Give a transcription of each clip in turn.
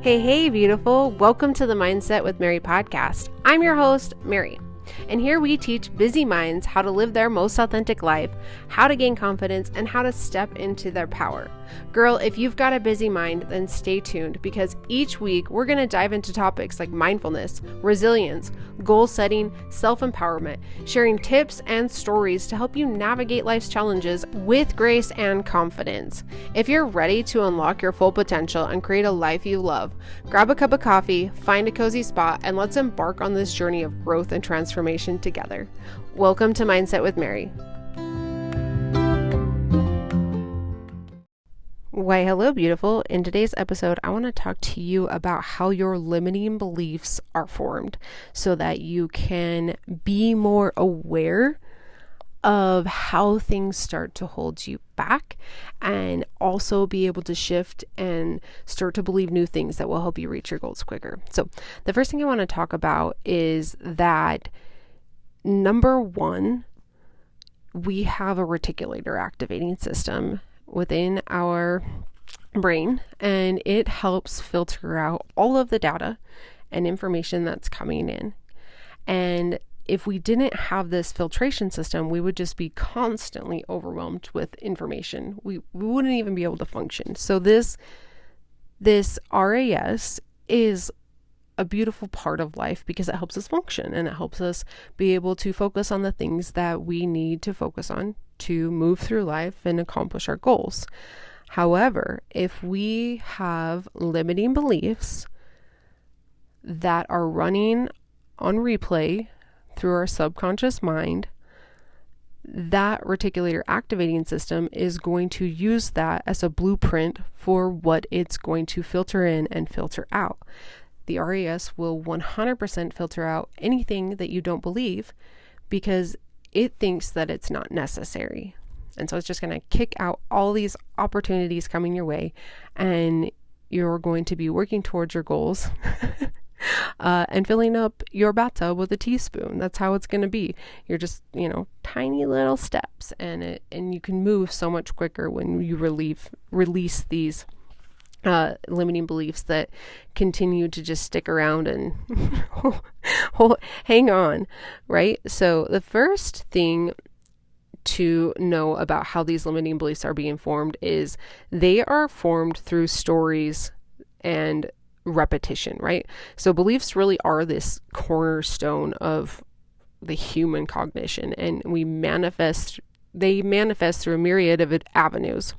Hey, beautiful. Welcome to the Mindset with Mary podcast. I'm your host, Mary. And here we teach busy minds how to live their most authentic life, how to gain confidence, and how to step into their power. Girl, if you've got a busy mind, then stay tuned because each week we're going to dive into topics like mindfulness, resilience, goal setting, self-empowerment, sharing tips and stories to help you navigate life's challenges with grace and confidence. If you're ready to unlock your full potential and create a life you love, grab a cup of coffee, find a cozy spot, and let's embark on this journey of growth and transformation together. Welcome to Mindset with Mary. Why, hello, beautiful. In today's episode, I want to talk to you about how your limiting beliefs are formed so that you can be more aware of how things start to hold you back and also be able to shift and start to believe new things that will help you reach your goals quicker. So the first thing I want to talk about is that number one, we have a reticular activating system within our brain, and it helps filter out all of the data and information that's coming in. And if we didn't have this filtration system, we would just be constantly overwhelmed with information. We wouldn't even be able to function. So this RAS is a beautiful part of life because it helps us function and it helps us be able to focus on the things that we need to focus on to move through life and accomplish our goals. However, if we have limiting beliefs that are running on replay through our subconscious mind, that reticular activating system is going to use that as a blueprint for what it's going to filter in and filter out. The RAS will 100% filter out anything that you don't believe because it thinks that it's not necessary. And so it's just going to kick out all these opportunities coming your way, and you're going to be working towards your goals and filling up your bathtub with a teaspoon. That's how it's going to be. You're just, tiny little steps, and you can move so much quicker when you release these limiting beliefs that continue to just stick around and hang on, right? So the first thing to know about how these limiting beliefs are being formed is they are formed through stories and repetition, right? So beliefs really are this cornerstone of the human cognition, and they manifest through a myriad of avenues,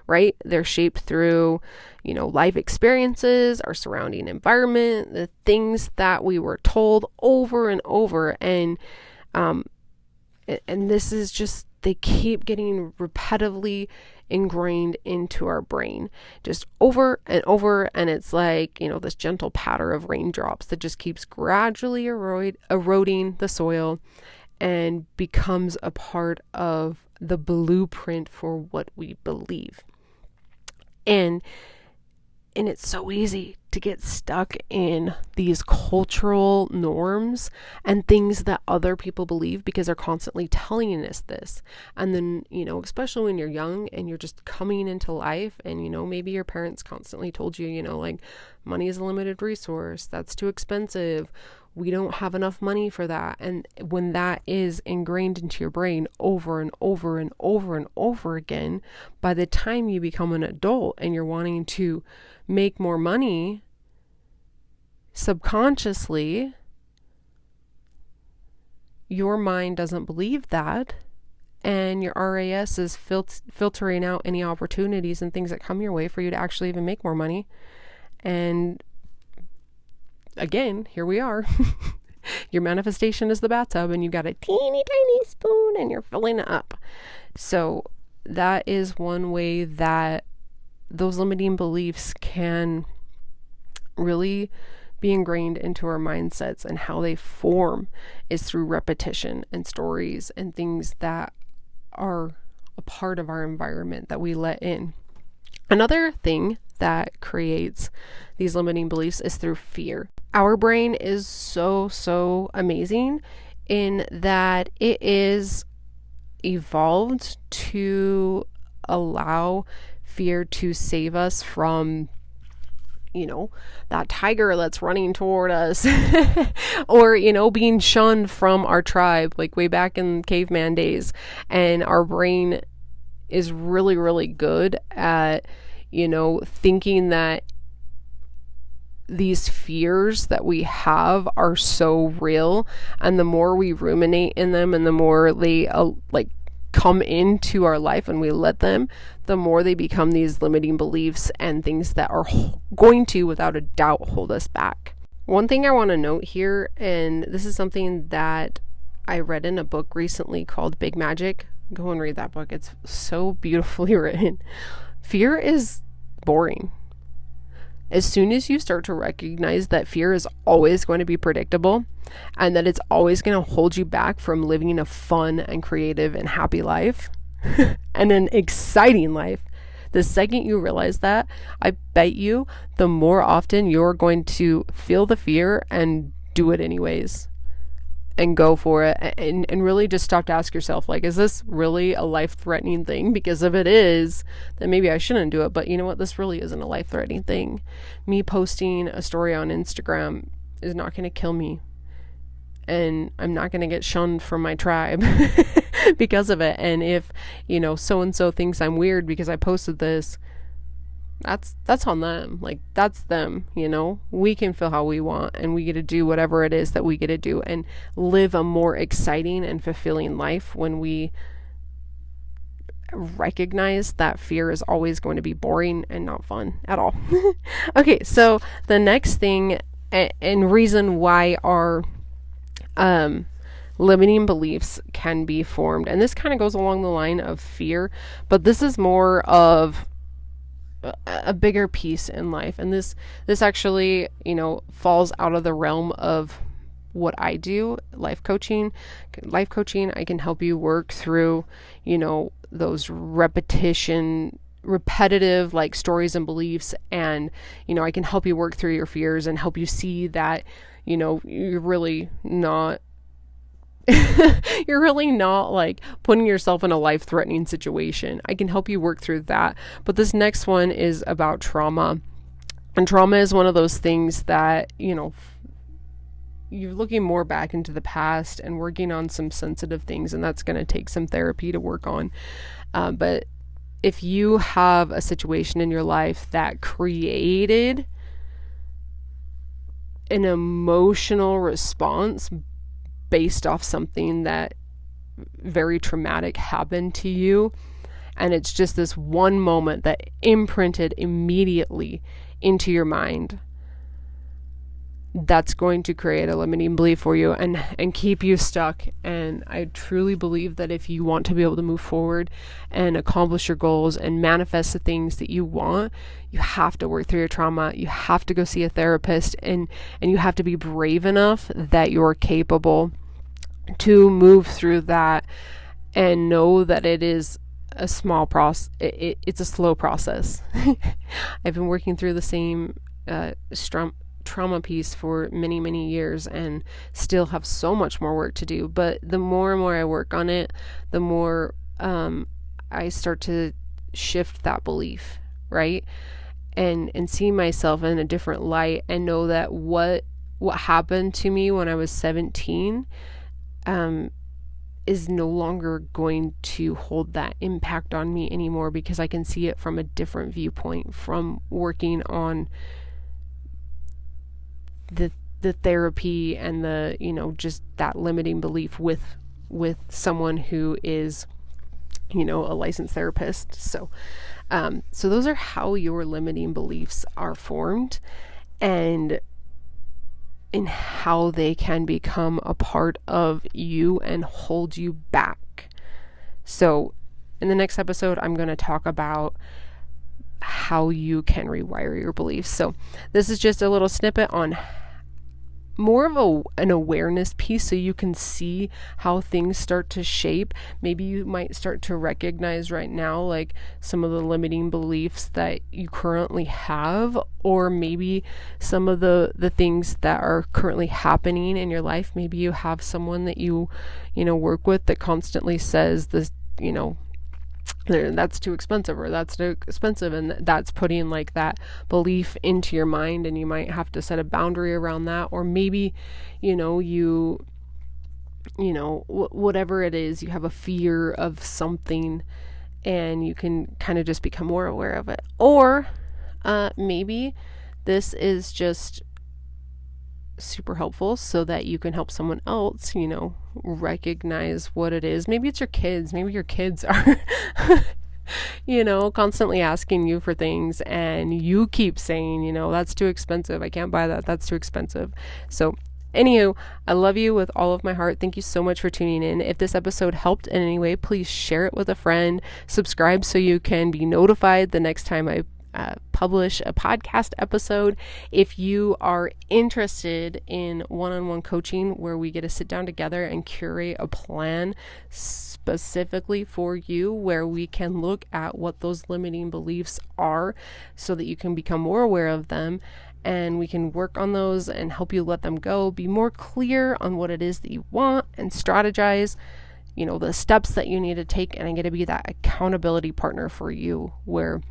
right? They're shaped through, life experiences, our surrounding environment, the things that we were told over and over. And this is just, they keep getting repetitively ingrained into our brain just over and over. And it's like, this gentle patter of raindrops that just keeps gradually eroding the soil and becomes a part of the blueprint for what we believe. And it's so easy to get stuck in these cultural norms and things that other people believe because they're constantly telling us this. And then, especially when you're young and you're just coming into life and, maybe your parents constantly told you, like money is a limited resource, that's too expensive, we don't have enough money for that. And when that is ingrained into your brain over and over and over and over again, by the time you become an adult and you're wanting to make more money, subconsciously, your mind doesn't believe that, and your RAS is filtering out any opportunities and things that come your way for you to actually even make more money. And again, here we are. Your manifestation is the bathtub, and you got a teeny tiny spoon and you're filling it up. So that is one way that those limiting beliefs can really be ingrained into our mindsets, and how they form is through repetition and stories and things that are a part of our environment that we let in. Another thing that creates these limiting beliefs is through fear. Our brain is so amazing in that it is evolved to allow fear to save us from that tiger that's running toward us, or, being shunned from our tribe, like way back in caveman days. And our brain is really, really good at, thinking that these fears that we have are so real. And the more we ruminate in them and the more they come into our life and we let them, the more they become these limiting beliefs and things that are going to, without a doubt, hold us back. One thing I want to note here, and this is something that I read in a book recently called Big Magic. Go and read that book. It's so beautifully written. Fear is boring. As soon as you start to recognize that fear is always going to be predictable and that it's always going to hold you back from living a fun and creative and happy life and an exciting life, the second you realize that, I bet you the more often you're going to feel the fear and do it anyways and go for it, and really just stop to ask yourself, like, is this really a life-threatening thing? Because if it is, then maybe I shouldn't do it. But you know what? This really isn't a life-threatening thing. Me posting a story on Instagram is not going to kill me. And I'm not going to get shunned from my tribe because of it. And if, so-and-so thinks I'm weird because I posted this, that's on them. Like, that's them. We can feel how we want, and we get to do whatever it is that we get to do and live a more exciting and fulfilling life when we recognize that fear is always going to be boring and not fun at all. Okay, so the next thing and reason why our limiting beliefs can be formed, and this kind of goes along the line of fear, but this is more of a bigger piece in life. And this actually, falls out of the realm of what I do, life coaching. I can help you work through, those repetitive like stories and beliefs. And, I can help you work through your fears and help you see that, you're really not like putting yourself in a life-threatening situation. I can help you work through that. But this next one is about trauma. And trauma is one of those things that, you're looking more back into the past and working on some sensitive things, and that's going to take some therapy to work on. But if you have a situation in your life that created an emotional response based off something that very traumatic happened to you, and it's just this one moment that imprinted immediately into your mind, that's going to create a limiting belief for you and keep you stuck. And I truly believe that if you want to be able to move forward and accomplish your goals and manifest the things that you want, you have to work through your trauma. You have to go see a therapist, and you have to be brave enough that you're capable to move through that and know that it is a small process. It's a slow process. I've been working through the same trauma piece for many, many years and still have so much more work to do. But the more and more I work on it, the more I start to shift that belief, right? And see myself in a different light and know that what happened to me when I was 17 is no longer going to hold that impact on me anymore, because I can see it from a different viewpoint from working on the therapy and the, just that limiting belief with someone who is, a licensed therapist. So those are how your limiting beliefs are formed, and in how they can become a part of you and hold you back. So in the next episode, I'm going to talk about how you can rewire your beliefs. So this is just a little snippet on more of an awareness piece, so you can see how things start to shape. Maybe you might start to recognize right now, like, some of the limiting beliefs that you currently have, or maybe some of the things that are currently happening in your life. Maybe you have someone that you work with that constantly says this, that's too expensive, or that's too expensive, and that's putting like that belief into your mind, and you might have to set a boundary around that. Or maybe whatever it is, you have a fear of something, and you can kind of just become more aware of it. Or maybe this is just super helpful so that you can help someone else, recognize what it is. Maybe it's your kids. Maybe your kids are, constantly asking you for things, and you keep saying, that's too expensive. I can't buy that. That's too expensive. So anywho, I love you with all of my heart. Thank you so much for tuning in. If this episode helped in any way, please share it with a friend. Subscribe so you can be notified the next time I publish a podcast episode. If you are interested in one-on-one coaching where we get to sit down together and curate a plan specifically for you, where we can look at what those limiting beliefs are so that you can become more aware of them, and we can work on those and help you let them go, be more clear on what it is that you want, and strategize the steps that you need to take. And I'm going to be that accountability partner for you, where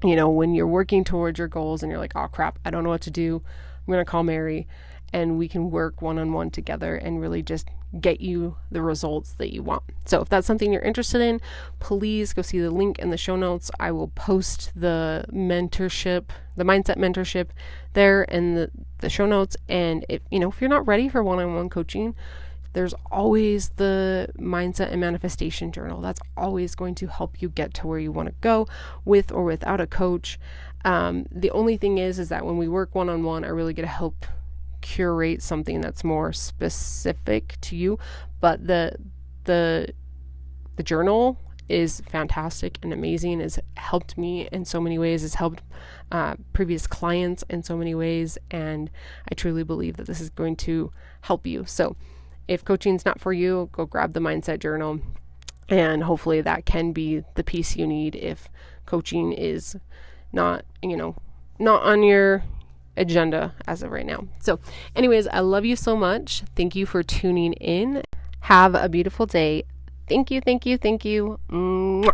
when you're working towards your goals and you're like, oh crap, I don't know what to do, I'm going to call Mary, and we can work one-on-one together and really just get you the results that you want. So if that's something you're interested in, please go see the link in the show notes. I will post the mindset mentorship there in the show notes. And if you're not ready for one-on-one coaching, there's always the mindset and manifestation journal. That's always going to help you get to where you want to go, with or without a coach. The only thing is that when we work one-on-one, I really get to help curate something that's more specific to you. But the journal is fantastic and amazing. It's helped me in so many ways. It's helped previous clients in so many ways. And I truly believe that this is going to help you. So if coaching's not for you, go grab the mindset journal, and hopefully that can be the piece you need if coaching is not on your agenda as of right now. So anyways, I love you so much. Thank you for tuning in. Have a beautiful day. Thank you. Mwah.